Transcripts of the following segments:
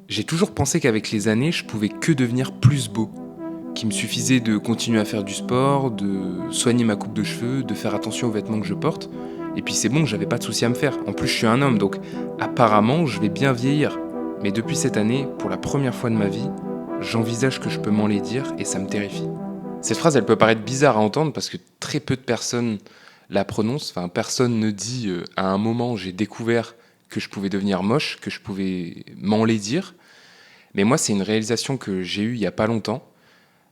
J'ai toujours pensé qu'avec les années, je pouvais que devenir plus beau. Qu'il me suffisait de continuer à faire du sport, de soigner ma coupe de cheveux, de faire attention aux vêtements que je porte. Et puis c'est bon, j'avais pas de soucis à me faire. En plus, je suis un homme, donc apparemment, je vais bien vieillir. Mais depuis cette année, pour la première fois de ma vie, j'envisage que je peux m'enlaidir et ça me terrifie. Cette phrase, elle peut paraître bizarre à entendre parce que très peu de personnes la prononcent. Enfin, personne ne dit à un moment, j'ai découvert que je pouvais devenir moche, que je pouvais m'enlaidir. Mais moi, c'est une réalisation que j'ai eue il y a pas longtemps,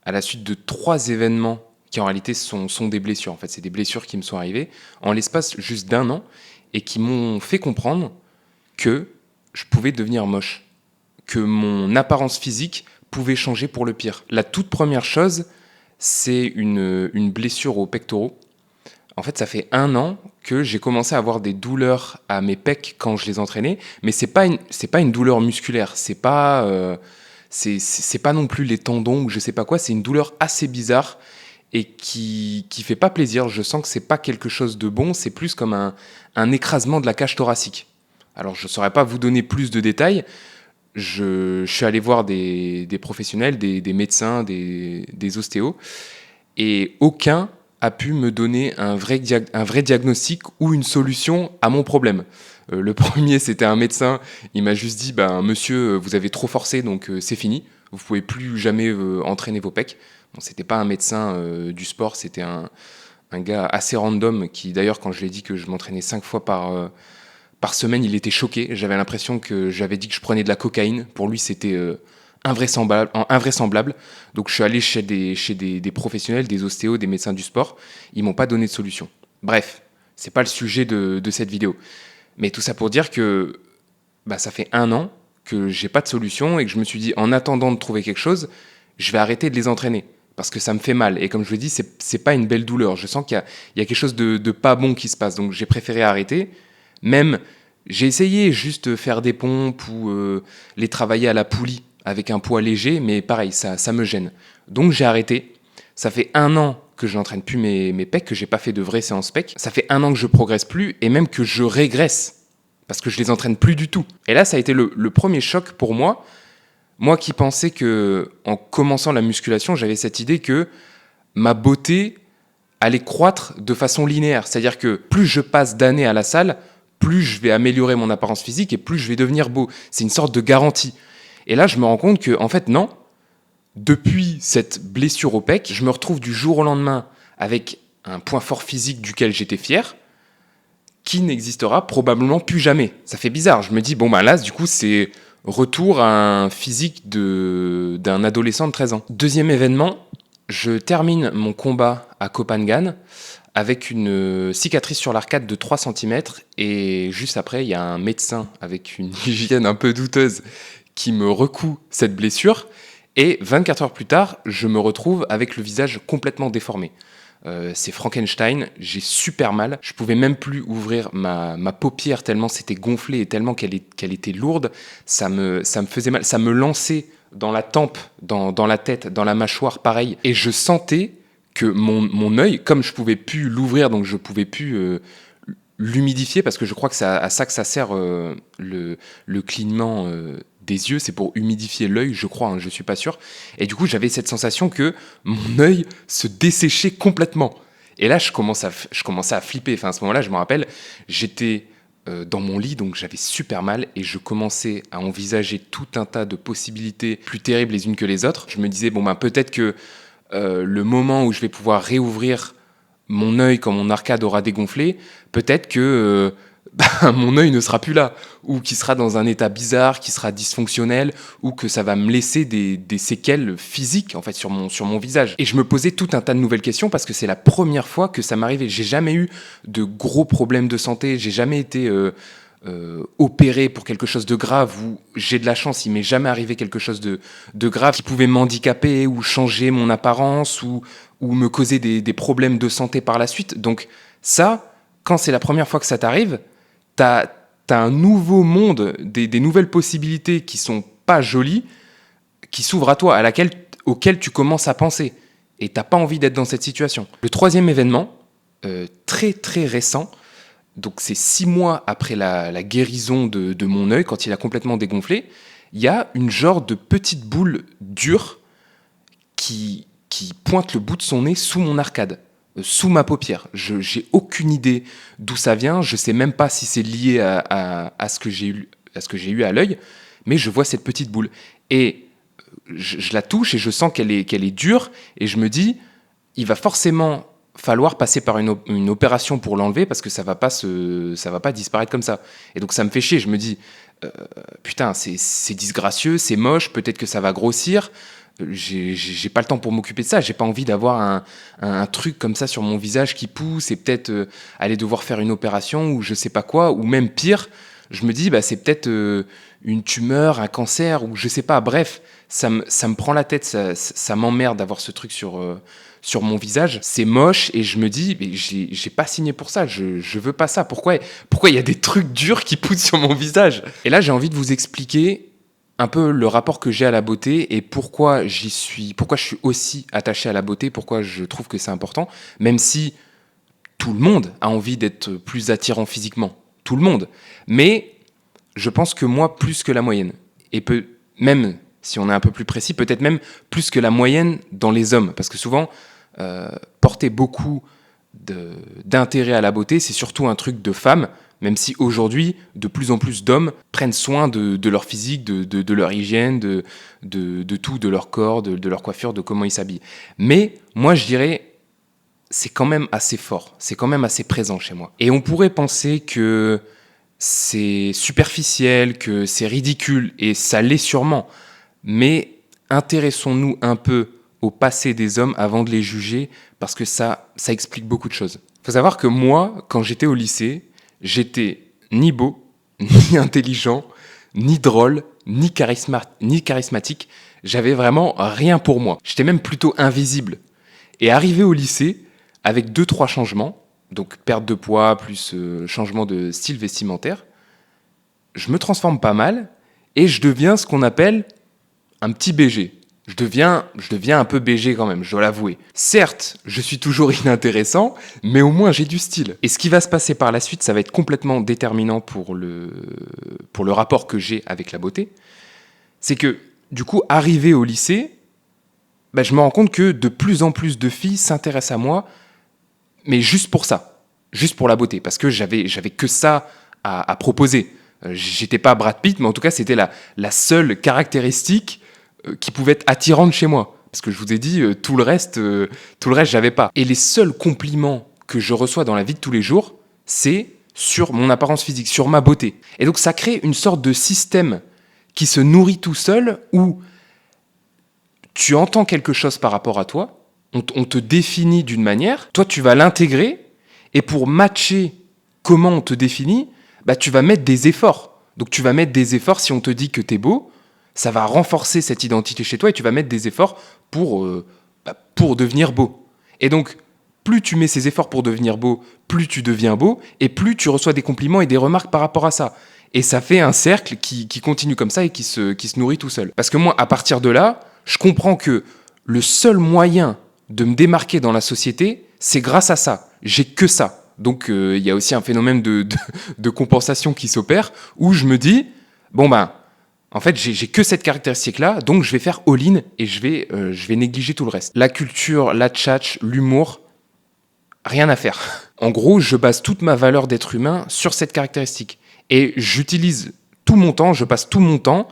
à la suite de 3 événements qui en réalité sont des blessures. En fait, c'est des blessures qui me sont arrivées en l'espace juste d'un an et qui m'ont fait comprendre que je pouvais devenir moche, que mon apparence physique pouvait changer pour le pire. La toute première chose, c'est une blessure aux pectoraux. En fait, ça fait un an que j'ai commencé à avoir des douleurs à mes pecs quand je les entraînais, mais c'est pas une douleur musculaire, c'est pas non plus les tendons ou je sais pas quoi, c'est une douleur assez bizarre et qui fait pas plaisir. Je sens que c'est pas quelque chose de bon, c'est plus comme un écrasement de la cage thoracique. Alors je saurais pas vous donner plus de détails. Je suis allé voir des professionnels, des médecins, des ostéos, et aucun a pu me donner un vrai diagnostic ou une solution à mon problème. Le premier, c'était un médecin. Il m'a juste dit, monsieur, vous avez trop forcé, donc c'est fini. Vous pouvez plus jamais entraîner vos pecs. Bon, c'était pas un médecin du sport, c'était un gars assez random qui, d'ailleurs, quand je lui ai dit que je m'entraînais 5 fois par semaine, il était choqué. J'avais l'impression que j'avais dit que je prenais de la cocaïne. Pour lui, c'était invraisemblable. Donc je suis allé chez des professionnels, des ostéos, des médecins du sport. Ils m'ont pas donné de solution. Bref, c'est pas le sujet de cette vidéo. Mais tout ça pour dire que ça fait un an que j'ai pas de solution et que je me suis dit, en attendant de trouver quelque chose, je vais arrêter de les entraîner. Parce que ça me fait mal. Et comme je le dis, c'est pas une belle douleur. Je sens qu'il y a quelque chose de pas bon qui se passe. Donc j'ai préféré arrêter. Même, j'ai essayé juste faire des pompes ou les travailler à la poulie avec un poids léger, mais pareil, ça me gêne. Donc j'ai arrêté. Ça fait un an que je n'entraîne plus mes pecs, que j'ai pas fait de vraies séances pecs. Ça fait un an que je progresse plus et même que je régresse parce que je les entraîne plus du tout. Et là, ça a été le premier choc pour moi. Moi qui pensais que, en commençant la musculation, j'avais cette idée que ma beauté allait croître de façon linéaire. C'est-à-dire que plus je passe d'années à la salle, plus je vais améliorer mon apparence physique et plus je vais devenir beau. C'est une sorte de garantie. Et là, je me rends compte que, en fait, non. Depuis cette blessure au pec, je me retrouve du jour au lendemain avec un point fort physique duquel j'étais fier, qui n'existera probablement plus jamais. Ça fait bizarre. Je me dis, là, du coup, c'est retour à un physique d'un adolescent de 13 ans. Deuxième événement, je termine mon combat à Kopangan avec une cicatrice sur l'arcade de 3 cm et juste après, il y a un médecin avec une hygiène un peu douteuse qui me recoue cette blessure et 24 heures plus tard, je me retrouve avec le visage complètement déformé. C'est Frankenstein, j'ai super mal. Je pouvais même plus ouvrir ma paupière tellement c'était gonflé et tellement qu'elle était lourde. Ça me faisait mal, ça me lançait dans la tempe, dans la tête, dans la mâchoire, pareil. Et je sentais que mon œil, comme je pouvais plus l'ouvrir, donc je pouvais plus l'humidifier, parce que je crois que c'est à ça que ça sert le clignement des yeux, c'est pour humidifier l'œil, je crois, je suis pas sûr. Et du coup, j'avais cette sensation que mon œil se desséchait complètement. Et là, je commençais à flipper. Enfin, à ce moment-là, je me rappelle, j'étais dans mon lit, donc j'avais super mal, et je commençais à envisager tout un tas de possibilités plus terribles les unes que les autres. Je me disais, peut-être que le moment où je vais pouvoir réouvrir mon œil quand mon arcade aura dégonflé, peut-être que mon œil ne sera plus là, ou qu'il sera dans un état bizarre, qui sera dysfonctionnel, ou que ça va me laisser des séquelles physiques en fait sur mon visage. Et je me posais tout un tas de nouvelles questions parce que c'est la première fois que ça m'arrivait. J'ai jamais eu de gros problèmes de santé, j'ai jamais été opéré pour quelque chose de grave, ou j'ai de la chance, il m'est jamais arrivé quelque chose de grave qui pouvait m'handicaper ou changer mon apparence ou me causer des problèmes de santé par la suite. Donc ça, quand c'est la première fois que ça t'arrive, t'as un nouveau monde, des nouvelles possibilités qui sont pas jolies, qui s'ouvrent à toi, auquel tu commences à penser. Et t'as pas envie d'être dans cette situation. Le troisième événement, très très récent, donc c'est 6 mois après la guérison de mon œil, quand il a complètement dégonflé, il y a une genre de petite boule dure qui pointe le bout de son nez sous mon arcade, sous ma paupière. J'ai aucune idée d'où ça vient, je sais même pas si c'est lié à ce que j'ai eu à l'œil, mais je vois cette petite boule. Et je la touche et je sens qu'elle est dure, et je me dis, il va forcément falloir passer par une opération pour l'enlever, parce que ça va pas disparaître comme ça. Et donc ça me fait chier, je me dis, putain, c'est disgracieux, c'est moche, peut-être que ça va grossir. J'ai pas le temps pour m'occuper de ça, j'ai pas envie d'avoir un truc comme ça sur mon visage qui pousse et peut-être aller devoir faire une opération ou je sais pas quoi, ou même pire, je me dis c'est peut-être une tumeur, un cancer ou je sais pas, bref, ça me prend la tête, ça m'emmerde d'avoir ce truc sur mon visage, c'est moche et je me dis mais j'ai pas signé pour ça, je veux pas ça, pourquoi il y a des trucs durs qui poussent sur mon visage? Et là j'ai envie de vous expliquer un peu le rapport que j'ai à la beauté et pourquoi je suis aussi attaché à la beauté, pourquoi je trouve que c'est important, même si tout le monde a envie d'être plus attirant physiquement, tout le monde. Mais je pense que moi, plus que la moyenne, et même si on est un peu plus précis, peut-être même plus que la moyenne dans les hommes, parce que souvent, porter beaucoup d'intérêt à la beauté, c'est surtout un truc de femme, même si aujourd'hui, de plus en plus d'hommes prennent soin de leur physique, de leur hygiène, de tout, de leur corps, de leur coiffure, de comment ils s'habillent. Mais moi, je dirais, c'est quand même assez fort, c'est quand même assez présent chez moi. Et on pourrait penser que c'est superficiel, que c'est ridicule, et ça l'est sûrement. Mais intéressons-nous un peu au passé des hommes avant de les juger, parce que ça explique beaucoup de choses. Il faut savoir que moi, quand j'étais au lycée, j'étais ni beau, ni intelligent, ni drôle, ni charismatique. J'avais vraiment rien pour moi. J'étais même plutôt invisible. Et arrivé au lycée, avec 2-3 changements, donc perte de poids plus changement de style vestimentaire, je me transforme pas mal et je deviens ce qu'on appelle un petit BG. Je deviens un peu BG quand même, je dois l'avouer. Certes, je suis toujours inintéressant, mais au moins j'ai du style. Et ce qui va se passer par la suite, ça va être complètement déterminant pour le rapport que j'ai avec la beauté. C'est que, du coup, arrivé au lycée, je me rends compte que de plus en plus de filles s'intéressent à moi, mais juste pour ça, juste pour la beauté, parce que j'avais que ça à proposer. J'étais pas Brad Pitt, mais en tout cas, c'était la seule caractéristique qui pouvait être attirante chez moi. Parce que je vous ai dit, tout le reste, j'avais pas. Et les seuls compliments que je reçois dans la vie de tous les jours, c'est sur mon apparence physique, sur ma beauté. Et donc ça crée une sorte de système qui se nourrit tout seul, où tu entends quelque chose par rapport à toi, on te définit d'une manière, toi tu vas l'intégrer, et pour matcher comment on te définit, tu vas mettre des efforts. Donc tu vas mettre des efforts si on te dit que t'es beau, ça va renforcer cette identité chez toi et tu vas mettre des efforts pour devenir beau. Et donc, plus tu mets ces efforts pour devenir beau, plus tu deviens beau et plus tu reçois des compliments et des remarques par rapport à ça. Et ça fait un cercle qui continue comme ça et qui se nourrit tout seul. Parce que moi, à partir de là, je comprends que le seul moyen de me démarquer dans la société, c'est grâce à ça. J'ai que ça. Donc, il y a aussi un phénomène de compensation qui s'opère où je me dis, en fait, j'ai que cette caractéristique-là, donc je vais faire all-in et je vais négliger tout le reste. La culture, la tchatch, l'humour, rien à faire. En gros, je base toute ma valeur d'être humain sur cette caractéristique. Et je passe tout mon temps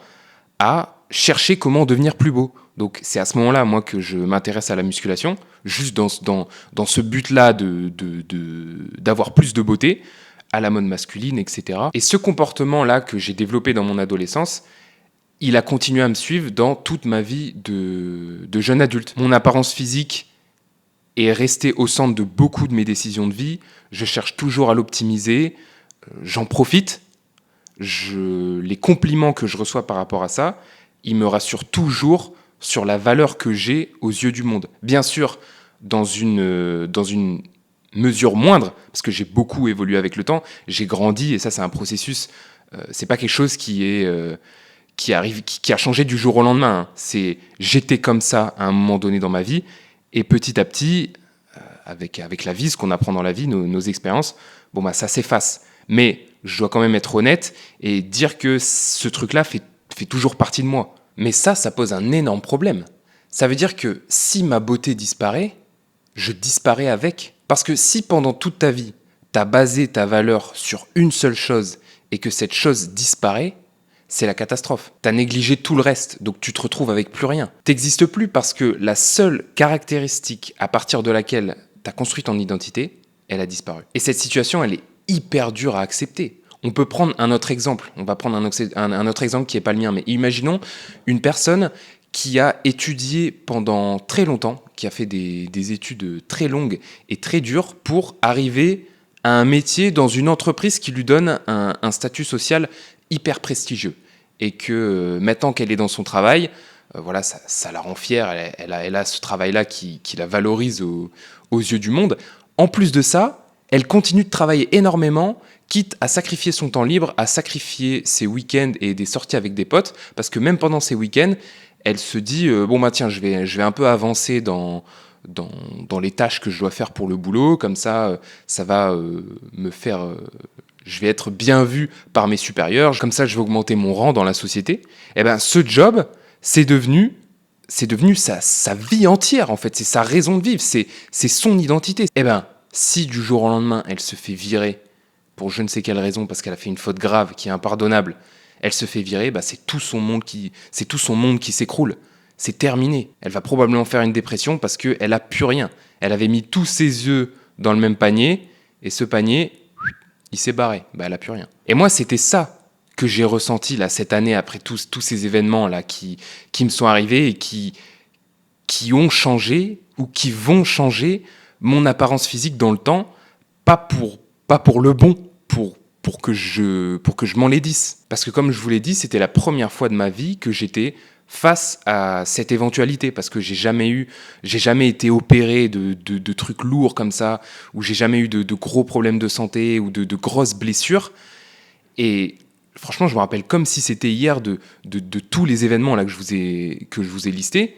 à chercher comment devenir plus beau. Donc c'est à ce moment-là, moi, que je m'intéresse à la musculation, juste dans ce but-là d'avoir plus de beauté, à la mode masculine, etc. Et ce comportement-là que j'ai développé dans mon adolescence, il a continué à me suivre dans toute ma vie de jeune adulte. Mon apparence physique est restée au centre de beaucoup de mes décisions de vie. Je cherche toujours à l'optimiser. J'en profite. Les compliments que je reçois par rapport à ça, ils me rassurent toujours sur la valeur que j'ai aux yeux du monde. Bien sûr, dans une mesure moindre, parce que j'ai beaucoup évolué avec le temps, j'ai grandi, et ça, c'est un processus. C'est pas quelque chose qui a changé du jour au lendemain. J'étais comme ça à un moment donné dans ma vie, et petit à petit, avec la vie, ce qu'on apprend dans la vie, nos expériences, ça s'efface. Mais je dois quand même être honnête et dire que ce truc-là fait fait toujours partie de moi. Mais ça pose un énorme problème. Ça veut dire que si ma beauté disparaît, je disparais avec. Parce que si pendant toute ta vie, tu as basé ta valeur sur une seule chose et que cette chose disparaît, c'est la catastrophe. Tu as négligé tout le reste, donc tu te retrouves avec plus rien. Tu n'existes plus parce que la seule caractéristique à partir de laquelle tu as construit ton identité, elle a disparu. Et cette situation, elle est hyper dure à accepter. On peut prendre un autre exemple. On va prendre un autre exemple qui n'est pas le mien, mais imaginons une personne qui a étudié pendant très longtemps, qui a fait des études très longues et très dures pour arriver à un métier dans une entreprise qui lui donne un statut social hyper prestigieux. Et que maintenant qu'elle est dans son travail, voilà, ça la rend fière, elle a ce travail-là qui la valorise aux yeux du monde. En plus de ça, elle continue de travailler énormément, quitte à sacrifier son temps libre, à sacrifier ses week-ends et des sorties avec des potes, parce que même pendant ses week-ends, elle se dit tiens, je vais un peu avancer dans les tâches que je dois faire pour le boulot, comme ça va me faire je vais être bien vu par mes supérieurs, comme ça je vais augmenter mon rang dans la société. Et ben ce job, c'est devenu sa vie entière en fait, c'est sa raison de vivre, c'est son identité. Et ben si du jour au lendemain elle se fait virer pour je ne sais quelle raison parce qu'elle a fait une faute grave qui est impardonnable, elle se fait virer, c'est tout son monde qui s'écroule. C'est terminé. Elle va probablement faire une dépression parce qu'elle a plus rien. Elle avait mis tous ses œufs dans le même panier et ce panier, il s'est barré. Elle a plus rien. Et moi, c'était ça que j'ai ressenti là cette année après tous ces événements là qui me sont arrivés et qui ont changé ou qui vont changer mon apparence physique dans le temps, pas pour le bon, pour que je m'enlaidisse. Parce que comme je vous l'ai dit, c'était la première fois de ma vie que j'étais face à cette éventualité, parce que j'ai jamais été opéré de trucs lourds comme ça, ou j'ai jamais eu de gros problèmes de santé ou de grosses blessures. Et franchement, je me rappelle comme si c'était hier de tous les événements là que je vous ai listés.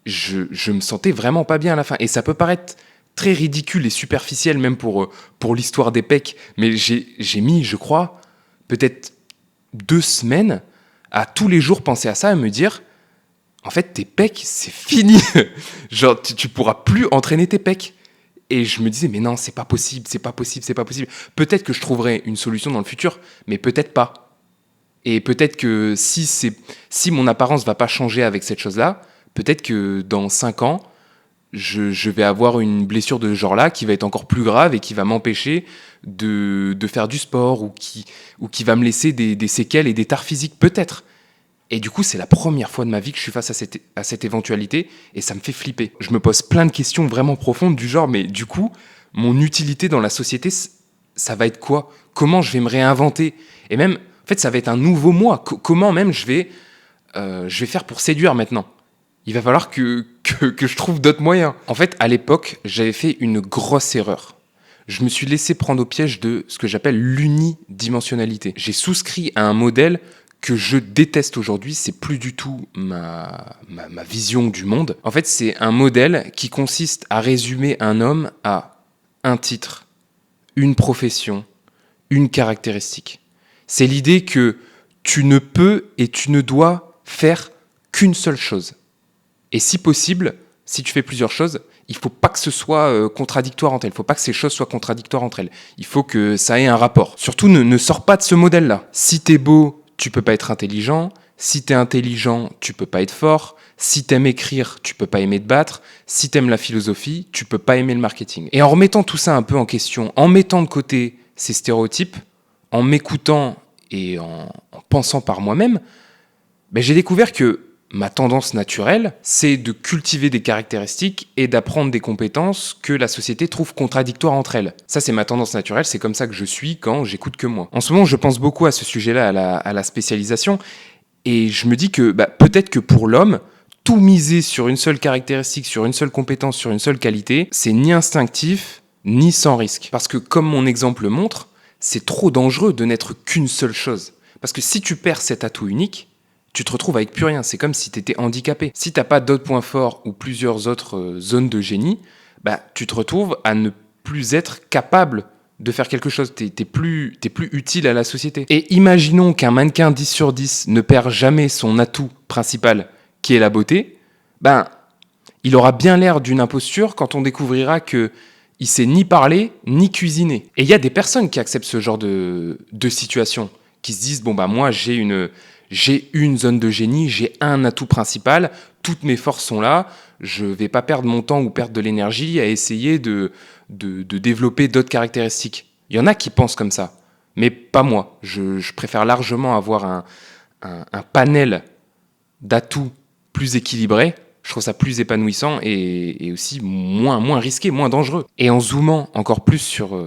Je me sentais vraiment pas bien à la fin. Et ça peut paraître très ridicule et superficiel même pour l'histoire des pecs, mais j'ai mis, je crois, peut-être 2 semaines à tous les jours penser à ça et me dire en fait tes pecs c'est fini. Genre tu pourras plus entraîner tes pecs. Et je me disais mais non, c'est pas possible. Peut-être que je trouverai une solution dans le futur, mais peut-être pas. Et peut-être que si mon apparence va pas changer avec cette chose-là, peut-être que dans 5 ans je vais avoir une blessure de ce genre-là qui va être encore plus grave et qui va m'empêcher de faire du sport ou qui va me laisser des séquelles et des tares physiques, peut-être. Et du coup, c'est la première fois de ma vie que je suis face à cette éventualité et ça me fait flipper. Je me pose plein de questions vraiment profondes du genre, mais du coup, mon utilité dans la société, ça va être quoi ? Comment je vais me réinventer ? Et même, en fait, ça va être un nouveau moi. Comment même je vais faire pour séduire maintenant ? Il va falloir que je trouve d'autres moyens. En fait, à l'époque, j'avais fait une grosse erreur. Je me suis laissé prendre au piège de ce que j'appelle l'unidimensionnalité. J'ai souscrit à un modèle que je déteste aujourd'hui. C'est plus du tout ma vision du monde. En fait, c'est un modèle qui consiste à résumer un homme à un titre, une profession, une caractéristique. C'est l'idée que tu ne peux et tu ne dois faire qu'une seule chose. Et si possible, si tu fais plusieurs choses, il ne faut pas que ce soit contradictoire entre elles. Il ne faut pas que ces choses soient contradictoires entre elles. Il faut que ça ait un rapport. Surtout, ne sors pas de ce modèle-là. Si t'es beau, tu peux pas être intelligent. Si t'es intelligent, tu peux pas être fort. Si t'aimes écrire, tu peux pas aimer te battre. Si t'aimes la philosophie, tu peux pas aimer le marketing. Et en remettant tout ça un peu en question, en mettant de côté ces stéréotypes, en m'écoutant et en pensant par moi-même, j'ai découvert que ma tendance naturelle, c'est de cultiver des caractéristiques et d'apprendre des compétences que la société trouve contradictoires entre elles. Ça, c'est ma tendance naturelle, c'est comme ça que je suis quand j'écoute que moi. En ce moment, je pense beaucoup à ce sujet-là, à la spécialisation, et je me dis que peut-être que pour l'homme, tout miser sur une seule caractéristique, sur une seule compétence, sur une seule qualité, c'est ni instinctif, ni sans risque. Parce que comme mon exemple le montre, c'est trop dangereux de n'être qu'une seule chose. Parce que si tu perds cet atout unique, tu te retrouves avec plus rien. C'est comme si tu étais handicapé. Si tu n'as pas d'autres points forts ou plusieurs autres zones de génie, tu te retrouves à ne plus être capable de faire quelque chose, t'es plus utile à la société. Et imaginons qu'un mannequin 10 sur 10 ne perd jamais son atout principal, qui est la beauté, ben, il aura bien l'air d'une imposture quand on découvrira que il sait ni parler, ni cuisiner. Et il y a des personnes qui acceptent ce genre de situation, qui se disent, bon bah moi j'ai une zone de génie, j'ai un atout principal, toutes mes forces sont là, je vais pas perdre mon temps ou perdre de l'énergie à essayer de développer d'autres caractéristiques. Il y en a qui pensent comme ça, mais pas moi. Je préfère largement avoir un panel d'atouts plus équilibré. Je trouve ça plus épanouissant et aussi moins risqué, moins dangereux. Et en zoomant encore plus sur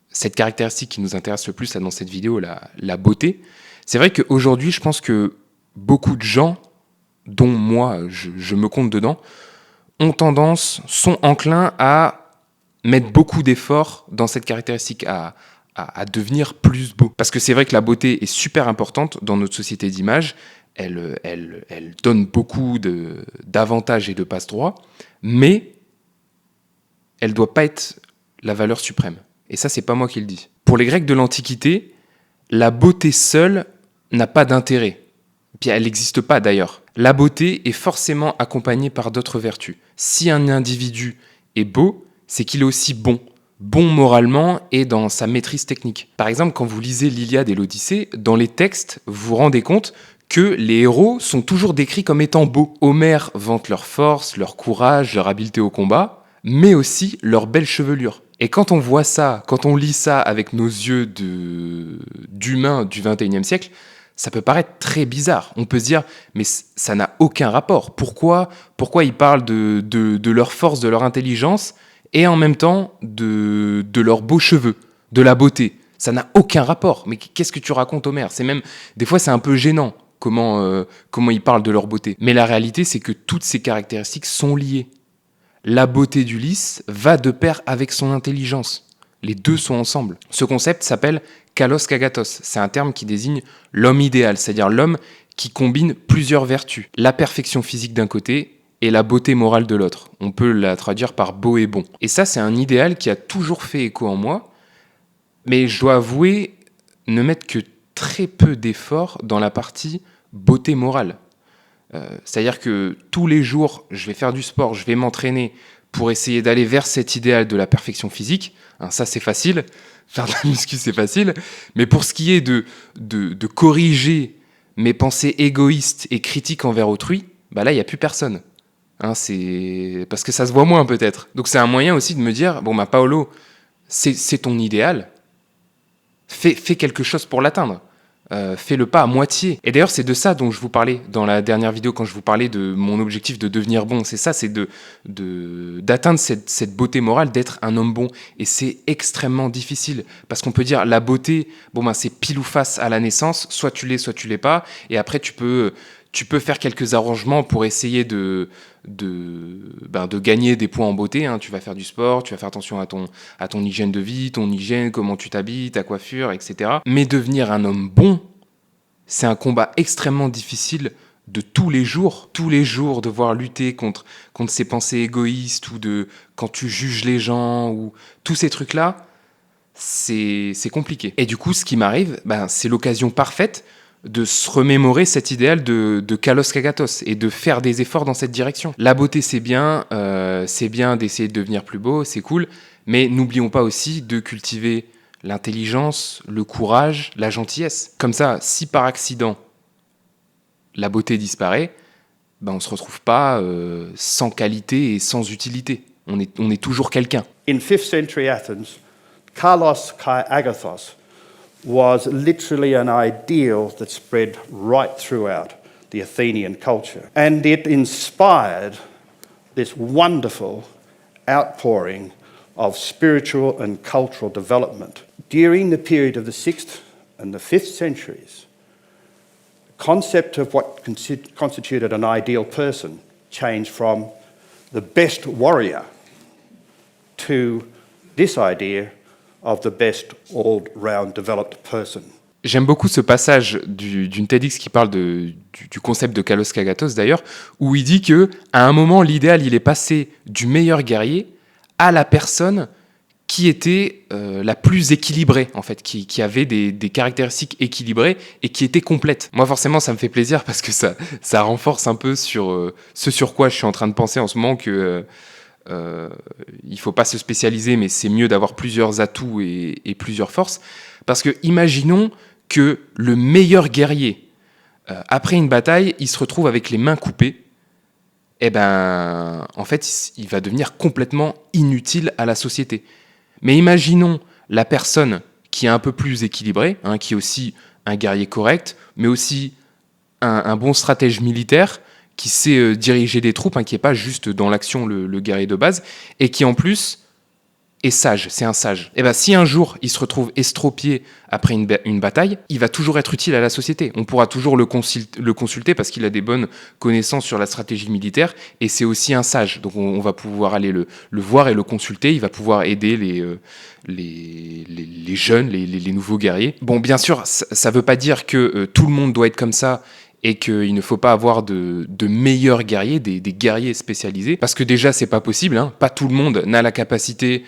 cette caractéristique qui nous intéresse le plus là, dans cette vidéo, la beauté, c'est vrai qu'aujourd'hui, je pense que beaucoup de gens, dont moi, je me compte dedans, sont enclins à mettre beaucoup d'efforts dans cette caractéristique, à devenir plus beau. Parce que c'est vrai que la beauté est super importante dans notre société d'image. Elle donne beaucoup d'avantages et de passe-droits, mais elle ne doit pas être la valeur suprême. Et ça, c'est pas moi qui le dis. Pour les Grecs de l'Antiquité, la beauté seule n'a pas d'intérêt. Puis elle n'existe pas d'ailleurs. La beauté est forcément accompagnée par d'autres vertus. Si un individu est beau, c'est qu'il est aussi bon. Bon moralement et dans sa maîtrise technique. Par exemple, quand vous lisez l'Iliade et l'Odyssée, dans les textes, vous vous rendez compte que les héros sont toujours décrits comme étant beaux. Homère vante leur force, leur courage, leur habileté au combat, mais aussi leur belle chevelure. Et quand on voit ça, quand on lit ça avec nos yeux d'humains du XXIe siècle, ça peut paraître très bizarre. On peut se dire, mais ça n'a aucun rapport. Pourquoi ils parlent de leur force, de leur intelligence, et en même temps de leurs beaux cheveux, de la beauté? Ça n'a aucun rapport. Mais qu'est-ce que tu racontes, Homère? Des fois, c'est un peu gênant comment ils parlent de leur beauté. Mais la réalité, c'est que toutes ces caractéristiques sont liées. La beauté d'Ulysse va de pair avec son intelligence. Les deux sont ensemble. Ce concept s'appelle kalos kagatos. C'est un terme qui désigne l'homme idéal, c'est-à-dire l'homme qui combine plusieurs vertus. La perfection physique d'un côté et la beauté morale de l'autre. On peut la traduire par beau et bon. Et ça, c'est un idéal qui a toujours fait écho en moi, mais je dois avouer ne mettre que très peu d'efforts dans la partie beauté morale. C'est-à-dire que tous les jours, je vais faire du sport, je vais m'entraîner pour essayer d'aller vers cet idéal de la perfection physique. Hein, ça, c'est facile. Faire de la muscu, c'est facile. Mais pour ce qui est de corriger mes pensées égoïstes et critiques envers autrui, bah là, il n'y a plus personne. Hein, c'est parce que ça se voit moins, peut-être. Donc, c'est un moyen aussi de me dire, bon, bah, Paolo, c'est ton idéal. Fais quelque chose pour l'atteindre. Fais-le pas à moitié. Et d'ailleurs, c'est de ça dont je vous parlais dans la dernière vidéo quand je vous parlais de mon objectif de devenir bon. C'est ça, c'est d'atteindre cette beauté morale, d'être un homme bon. Et c'est extrêmement difficile parce qu'on peut dire la beauté, bon ben c'est pile ou face à la naissance, soit tu l'es, soit tu l'es pas. Et après, tu peux faire quelques arrangements pour essayer de gagner des points en beauté. Hein. Tu vas faire du sport, tu vas faire attention à ton hygiène de vie, ton hygiène, comment tu t'habilles, ta coiffure, etc. Mais devenir un homme bon, c'est un combat extrêmement difficile de tous les jours, devoir lutter contre ces pensées égoïstes ou quand tu juges les gens ou tous ces trucs-là, c'est compliqué. Et du coup, ce qui m'arrive, c'est l'occasion parfaite de se remémorer cet idéal de kalos kagatos et de faire des efforts dans cette direction. La beauté, c'est bien d'essayer de devenir plus beau, c'est cool, mais n'oublions pas aussi de cultiver l'intelligence, le courage, la gentillesse. Comme ça, si par accident la beauté disparaît, on ne se retrouve pas sans qualité et sans utilité. On est toujours quelqu'un. In 5th century Athens, kalos kai agathos was literally an ideal that spread right throughout the Athenian culture. And it inspired this wonderful outpouring of spiritual and cultural development. During the period of the 6th and the 5th centuries, the concept of what constituted an ideal person changed from the best warrior to this idea of the best all-round developed person. J'aime beaucoup ce passage d'une TEDx qui parle du concept de kalos kagatos d'ailleurs, où il dit que à un moment l'idéal il est passé du meilleur guerrier à la personne qui était la plus équilibrée, en fait, qui avait des caractéristiques équilibrées et qui était complète. Moi, forcément, ça me fait plaisir parce que ça renforce un peu sur ce sur quoi je suis en train de penser en ce moment, que il faut pas se spécialiser, mais c'est mieux d'avoir plusieurs atouts et plusieurs forces. Parce que imaginons que le meilleur guerrier, après une bataille, il se retrouve avec les mains coupées. Eh ben, en fait, il va devenir complètement inutile à la société. Mais imaginons la personne qui est un peu plus équilibrée, hein, qui est aussi un guerrier correct, mais aussi un bon stratège militaire, qui sait diriger des troupes, hein, qui n'est pas juste dans l'action le guerrier de base, et qui en plus est sage, c'est un sage. Et ben, si un jour il se retrouve estropié après une bataille, il va toujours être utile à la société. On pourra toujours le consulter parce qu'il a des bonnes connaissances sur la stratégie militaire, et c'est aussi un sage. Donc on va pouvoir aller le voir et le consulter. Il va pouvoir aider les jeunes, les nouveaux guerriers. Bon, bien sûr, ça ne veut pas dire que tout le monde doit être comme ça, et qu'il ne faut pas avoir de meilleurs guerriers, des guerriers spécialisés, parce que déjà, c'est pas possible, hein. Pas tout le monde n'a la capacité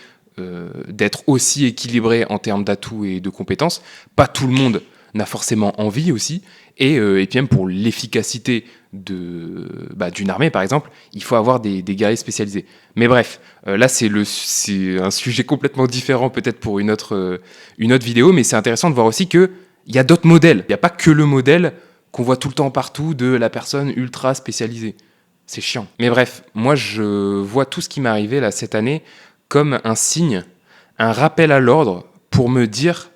d'être aussi équilibré en termes d'atouts et de compétences. Pas tout le monde n'a forcément envie aussi. Et puis même pour l'efficacité d'une armée, par exemple, il faut avoir des guerriers spécialisés. Mais bref, là, c'est un sujet complètement différent, peut-être pour une autre vidéo, mais c'est intéressant de voir aussi qu'il y a d'autres modèles. Il n'y a pas que le modèle qu'on voit tout le temps partout de la personne ultra spécialisée. C'est chiant. Mais bref, moi, je vois tout ce qui m'est arrivé là, cette année comme un signe, un rappel à l'ordre pour me dire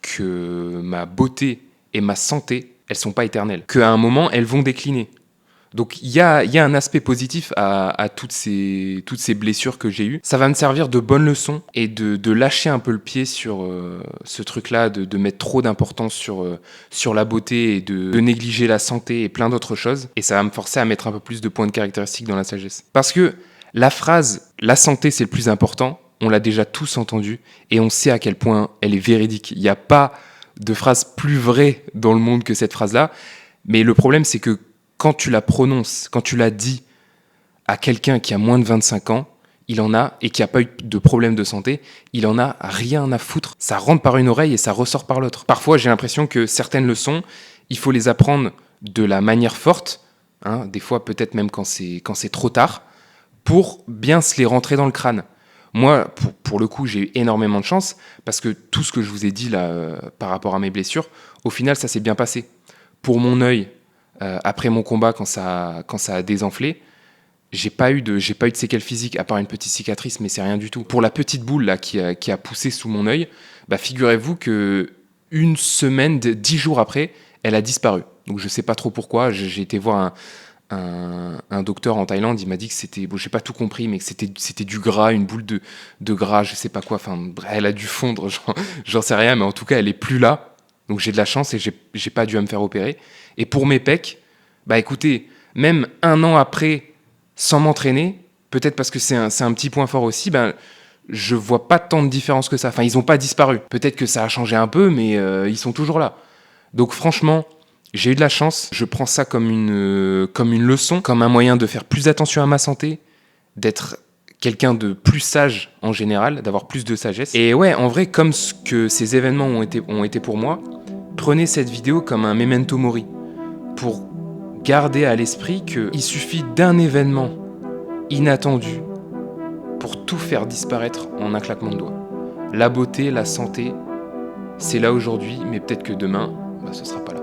que ma beauté et ma santé, elles sont pas éternelles. Qu'à un moment, elles vont décliner. Donc il y a un aspect positif à toutes ces blessures que j'ai eues. Ça va me servir de bonne leçon et de lâcher un peu le pied sur ce truc-là, de mettre trop d'importance sur la beauté et de négliger la santé et plein d'autres choses. Et ça va me forcer à mettre un peu plus de points de caractéristiques dans la sagesse. Parce que la phrase « la santé, c'est le plus important », on l'a déjà tous entendue et on sait à quel point elle est véridique. Il n'y a pas de phrase plus vraie dans le monde que cette phrase-là. Mais le problème, c'est que quand tu la prononces, quand tu la dis à quelqu'un qui a moins de 25 ans, il en a, et qui n'a pas eu de problème de santé, il en a rien à foutre. Ça rentre par une oreille et ça ressort par l'autre. Parfois, j'ai l'impression que certaines leçons, il faut les apprendre de la manière forte, hein, des fois peut-être même quand c'est trop tard, pour bien se les rentrer dans le crâne. Moi, pour le coup, j'ai eu énormément de chance, parce que tout ce que je vous ai dit là, par rapport à mes blessures, au final, ça s'est bien passé. Pour mon œil, après mon combat, quand ça a désenflé, j'ai pas eu de séquelles physiques, à part une petite cicatrice, mais c'est rien du tout. Pour la petite boule là, qui a poussé sous mon œil, bah, figurez-vous que 1 semaine, 10 jours après, elle a disparu. Donc je sais pas trop pourquoi. J'ai été voir un docteur en Thaïlande, il m'a dit que c'était, bon, j'ai pas tout compris, mais que c'était du gras, une boule de gras, je sais pas quoi. Enfin, elle a dû fondre, j'en sais rien, mais en tout cas, elle est plus là. Donc j'ai de la chance et j'ai pas dû me faire opérer. Et pour mes pecs, bah écoutez, même 1 an après, sans m'entraîner, peut-être parce que c'est un petit point fort aussi, ben je vois pas tant de différence que ça. Enfin, ils ont pas disparu. Peut-être que ça a changé un peu, mais ils sont toujours là. Donc franchement, j'ai eu de la chance. Je prends ça comme une leçon, comme un moyen de faire plus attention à ma santé, d'être quelqu'un de plus sage en général, d'avoir plus de sagesse. Et ouais, en vrai, comme ce que ces événements ont été pour moi, prenez cette vidéo comme un memento mori, pour garder à l'esprit qu'il suffit d'un événement inattendu pour tout faire disparaître en un claquement de doigts. La beauté, la santé, c'est là aujourd'hui, mais peut-être que demain, ce sera pas là.